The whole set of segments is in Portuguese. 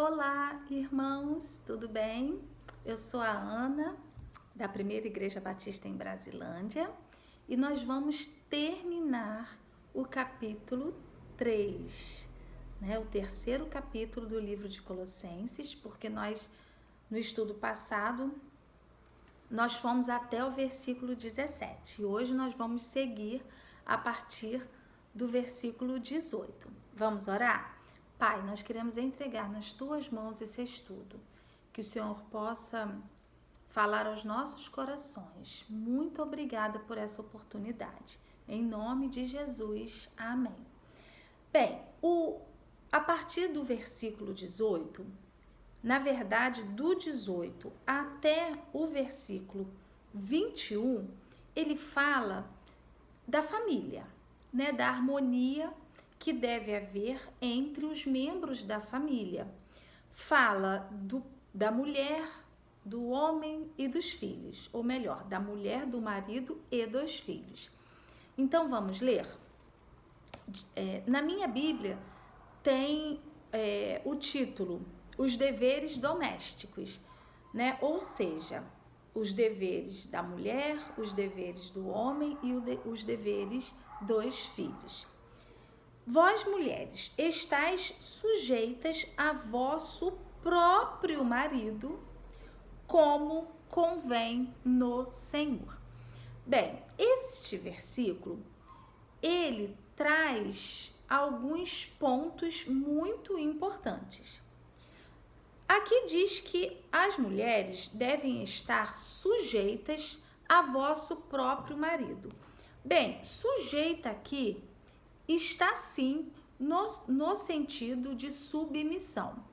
Olá, irmãos, tudo bem? Eu sou a Ana, da Primeira Igreja Batista em Brasilândia, e nós vamos terminar o capítulo 3, o terceiro capítulo do livro de Colossenses, porque no estudo passado, nós fomos até o versículo 17, e hoje nós vamos seguir a partir do versículo 18. Vamos orar? Pai, nós queremos entregar nas Tuas mãos esse estudo, que o Senhor possa falar aos nossos corações. Muito obrigada por essa oportunidade. Em nome de Jesus, amém. Bem, a partir do versículo 18, na verdade, do 18 até o versículo 21, ele fala da família, da harmonia que deve haver entre os membros da família. Fala da mulher, do homem e dos filhos, ou melhor, da mulher, do marido e dos filhos. Então vamos ler? Na minha Bíblia tem o título, os deveres domésticos, Ou seja, os deveres da mulher, os deveres do homem e os deveres dos filhos. Vós, mulheres, estáis sujeitas a vosso próprio marido, como convém no Senhor. Bem, este versículo, ele traz alguns pontos muito importantes. Aqui diz que as mulheres devem estar sujeitas a vosso próprio marido. Bem, sujeita aqui está sim no sentido de submissão.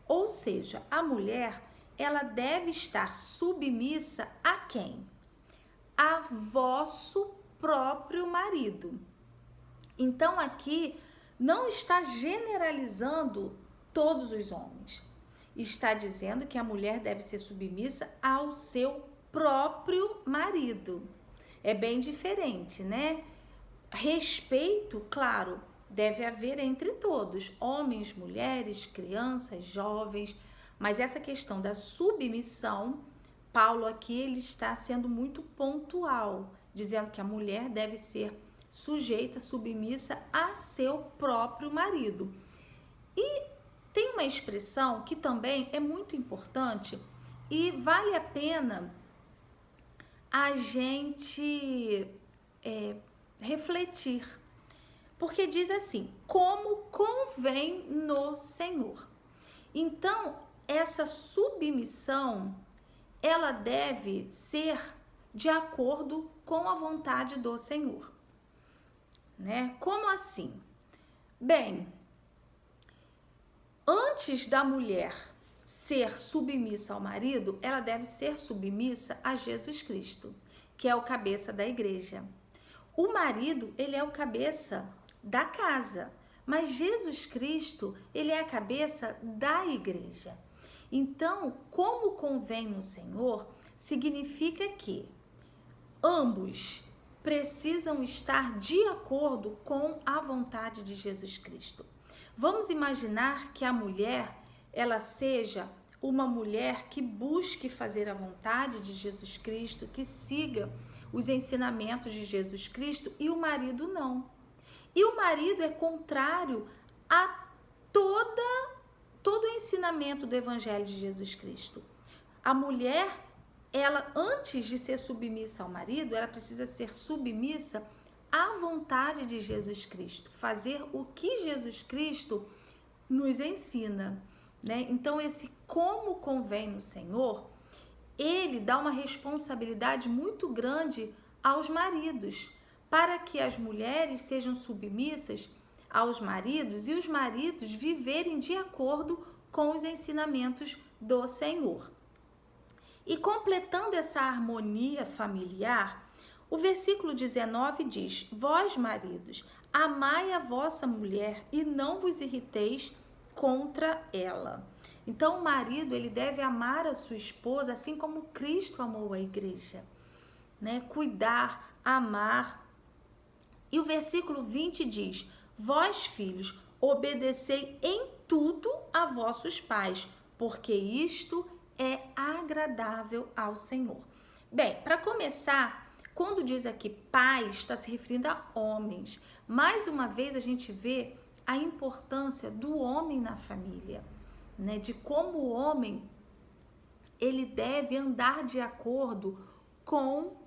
Ou seja, a mulher, ela deve estar submissa a quem? A vosso próprio marido. Então aqui não está generalizando todos os homens. Está dizendo que a mulher deve ser submissa ao seu próprio marido. É bem diferente, Respeito, claro, deve haver entre todos, homens, mulheres, crianças, jovens, mas essa questão da submissão, Paulo aqui ele está sendo muito pontual, dizendo que a mulher deve ser sujeita, submissa a seu próprio marido. E tem uma expressão que também é muito importante e vale a pena a gente refletir, porque diz assim, como convém no Senhor. Então, essa submissão, ela deve ser de acordo com a vontade do Senhor, Como assim? Bem, antes da mulher ser submissa ao marido, ela deve ser submissa a Jesus Cristo, que é o cabeça da igreja. O marido, ele é o cabeça da casa, mas Jesus Cristo, ele é a cabeça da igreja. Então, como convém no Senhor, significa que ambos precisam estar de acordo com a vontade de Jesus Cristo. Vamos imaginar que a mulher, ela seja uma mulher que busque fazer a vontade de Jesus Cristo, que siga os ensinamentos de Jesus Cristo, e o marido não. E o marido é contrário a todo o ensinamento do Evangelho de Jesus Cristo. A mulher, ela antes de ser submissa ao marido, ela precisa ser submissa à vontade de Jesus Cristo, fazer o que Jesus Cristo nos ensina, Então, esse como convém no Senhor, ele dá uma responsabilidade muito grande aos maridos, para que as mulheres sejam submissas aos maridos e os maridos viverem de acordo com os ensinamentos do Senhor. E completando essa harmonia familiar, o versículo 19 diz, vós, maridos, amai a vossa mulher e não vos irriteis contra ela. Então, o marido, ele deve amar a sua esposa assim como Cristo amou a igreja, Cuidar, amar. E o versículo 20 diz, vós, filhos, obedecei em tudo a vossos pais, porque isto é agradável ao Senhor. Bem, para começar, quando diz aqui pais, está se referindo a homens. Mais uma vez a gente vê a importância do homem na família, né? De como o homem ele deve andar de acordo com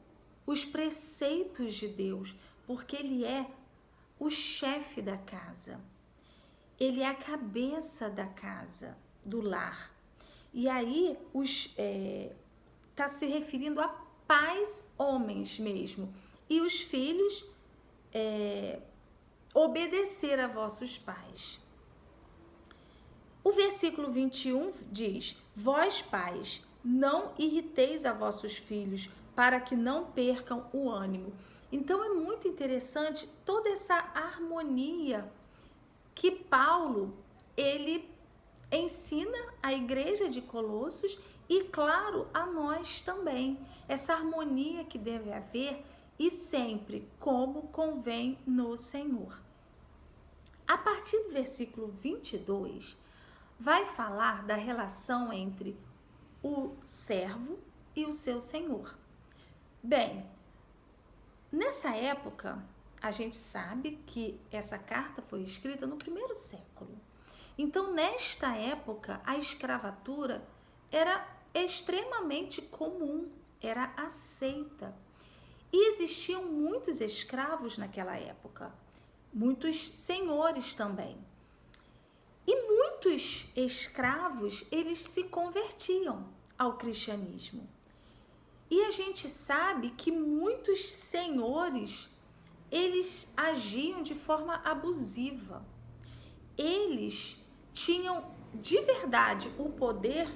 os preceitos de Deus, porque ele é o chefe da casa. Ele é a cabeça da casa, do lar. E aí está se referindo a pais homens mesmo. E os filhos obedecer a vossos pais. O versículo 21 diz: vós pais, não irriteis a vossos filhos, para que não percam o ânimo. Então é muito interessante toda essa harmonia que Paulo, ele ensina à igreja de Colossos e, claro, a nós também. Essa harmonia que deve haver e sempre como convém no Senhor. A partir do versículo 22, vai falar da relação entre o servo e o seu senhor. Bem, nessa época, a gente sabe que essa carta foi escrita no 1º século. Então, nesta época, a escravatura era extremamente comum, era aceita. E existiam muitos escravos naquela época, muitos senhores também. E muitos escravos, eles se convertiam ao cristianismo. E a gente sabe que muitos senhores, eles agiam de forma abusiva. Eles tinham de verdade o poder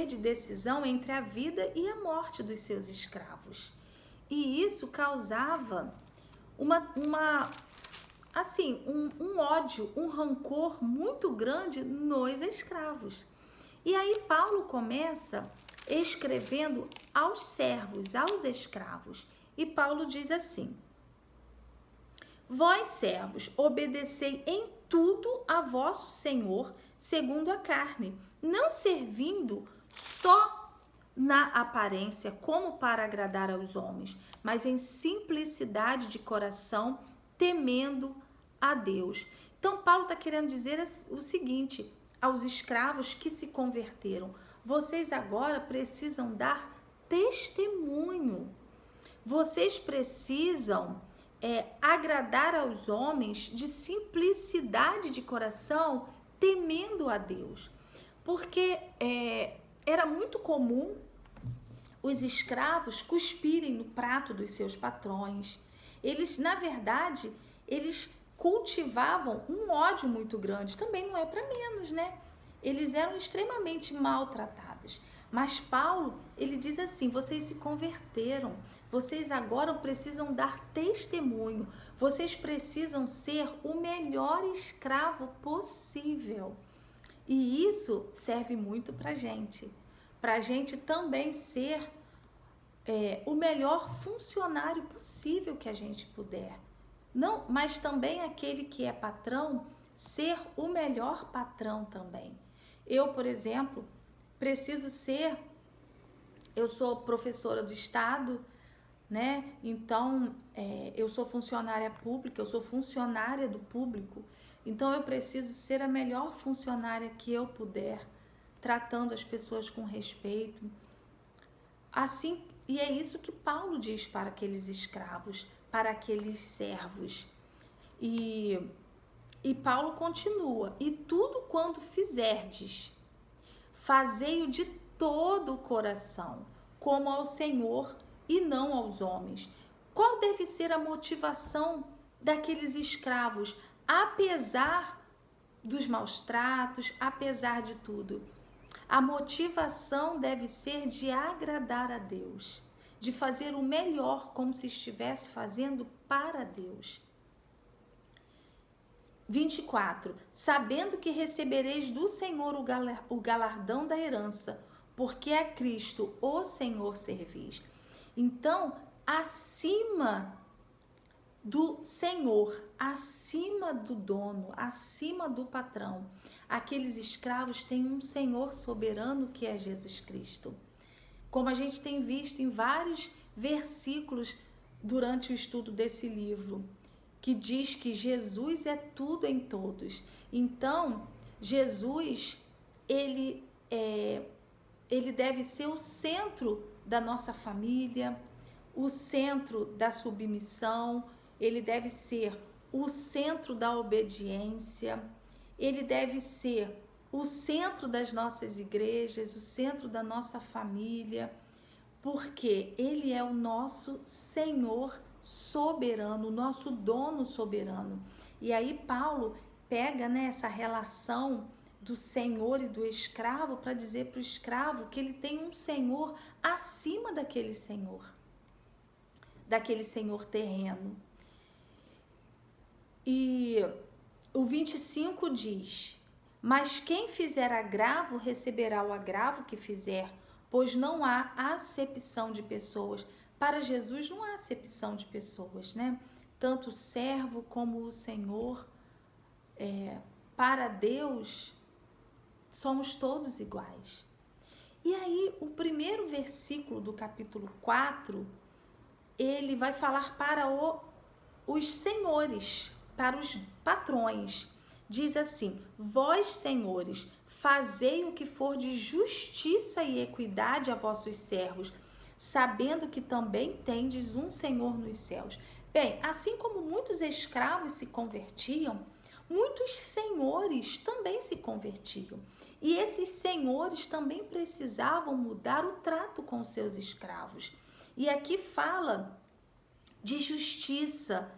de decisão entre a vida e a morte dos seus escravos. E isso causava um ódio, um rancor muito grande nos escravos. E aí Paulo começa escrevendo aos servos, aos escravos. E Paulo diz assim: vós, servos, obedecei em tudo a vosso Senhor, segundo a carne, não servindo só na aparência, como para agradar aos homens, mas em simplicidade de coração, temendo a Deus. Então, Paulo está querendo dizer o seguinte aos escravos que se converteram: vocês agora precisam dar testemunho. Vocês precisam agradar aos homens de simplicidade de coração, temendo a Deus. Porque era muito comum os escravos cuspirem no prato dos seus patrões. Eles, na verdade, eles cultivavam um ódio muito grande. Também não é para menos, né? Eles eram extremamente maltratados. Mas Paulo, ele diz assim: vocês se converteram, vocês agora precisam dar testemunho, vocês precisam ser o melhor escravo possível. E isso serve muito para a gente também ser o melhor funcionário possível que a gente puder. Não, mas também aquele que é patrão, ser o melhor patrão também. Eu, por exemplo, eu sou professora do Estado, né? Então, eu sou funcionária pública, eu sou funcionária do público, então eu preciso ser a melhor funcionária que eu puder, tratando as pessoas com respeito. Assim, e é isso que Paulo diz para aqueles escravos, para aqueles servos. E Paulo continua: e tudo quanto fizerdes, fazei-o de todo o coração, como ao Senhor e não aos homens. Qual deve ser a motivação daqueles escravos, apesar dos maus tratos, apesar de tudo? A motivação deve ser de agradar a Deus, de fazer o melhor, como se estivesse fazendo para Deus. 24. Sabendo que recebereis do Senhor o galardão da herança, porque a Cristo, o Senhor, servis. Então, acima do Senhor, acima do dono, acima do patrão. Aqueles escravos têm um Senhor soberano que é Jesus Cristo. Como a gente tem visto em vários versículos durante o estudo desse livro, que diz que Jesus é tudo em todos. Então, Jesus, ele deve ser o centro da nossa família, o centro da submissão, ele deve ser o centro da obediência, ele deve ser o centro das nossas igrejas, o centro da nossa família, porque ele é o nosso Senhor soberano, o nosso dono soberano. E aí Paulo pega, né, essa relação do senhor e do escravo para dizer para o escravo que ele tem um senhor acima daquele senhor terreno. E o 25 diz: mas quem fizer agravo receberá o agravo que fizer, pois não há acepção de pessoas. Para Jesus não há acepção de pessoas, né? Tanto o servo como o senhor, para Deus somos todos iguais. E aí o primeiro versículo do capítulo 4, ele vai falar para os senhores, para os patrões. Diz assim: vós, senhores, fazei o que for de justiça e equidade a vossos servos, sabendo que também tendes um Senhor nos céus. Bem, assim como muitos escravos se convertiam, muitos senhores também se convertiam. E esses senhores também precisavam mudar o trato com seus escravos. E aqui fala de justiça.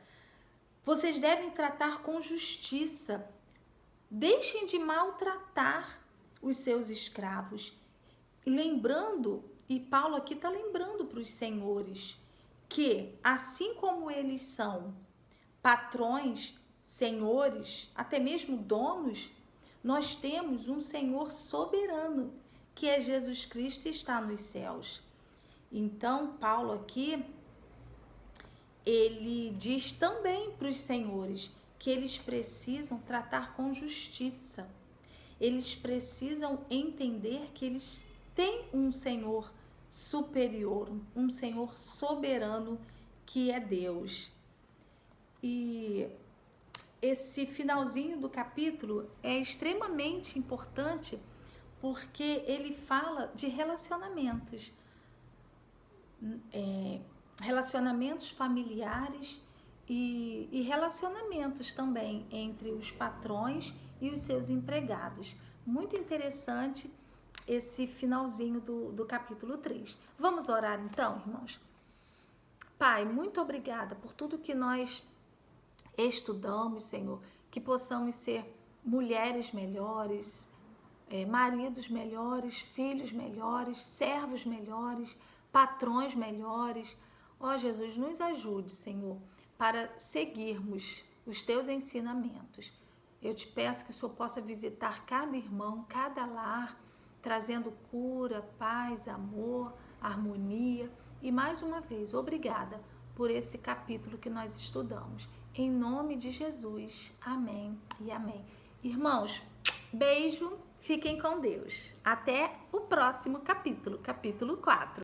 Vocês devem tratar com justiça. Deixem de maltratar os seus escravos. Lembrando, e Paulo aqui está lembrando para os senhores, que assim como eles são patrões, senhores, até mesmo donos, nós temos um Senhor soberano, que é Jesus Cristo e está nos céus. Então, Paulo aqui, ele diz também para os senhores que eles precisam tratar com justiça. Eles precisam entender que eles têm um Senhor superior, um Senhor soberano que é Deus. E esse finalzinho do capítulo é extremamente importante porque ele fala de relacionamentos. Relacionamentos familiares e relacionamentos também entre os patrões e os seus empregados. Muito interessante esse finalzinho do capítulo 3. Vamos orar então, irmãos? Pai, muito obrigada por tudo que nós estudamos, Senhor, que possamos ser mulheres melhores, maridos melhores, filhos melhores, servos melhores, patrões melhores. Ó Jesus, nos ajude, Senhor, para seguirmos os teus ensinamentos. Eu te peço que o Senhor possa visitar cada irmão, cada lar, trazendo cura, paz, amor, harmonia. E mais uma vez, obrigada por esse capítulo que nós estudamos. Em nome de Jesus, amém e amém. Irmãos, beijo, fiquem com Deus. Até o próximo capítulo, capítulo 4.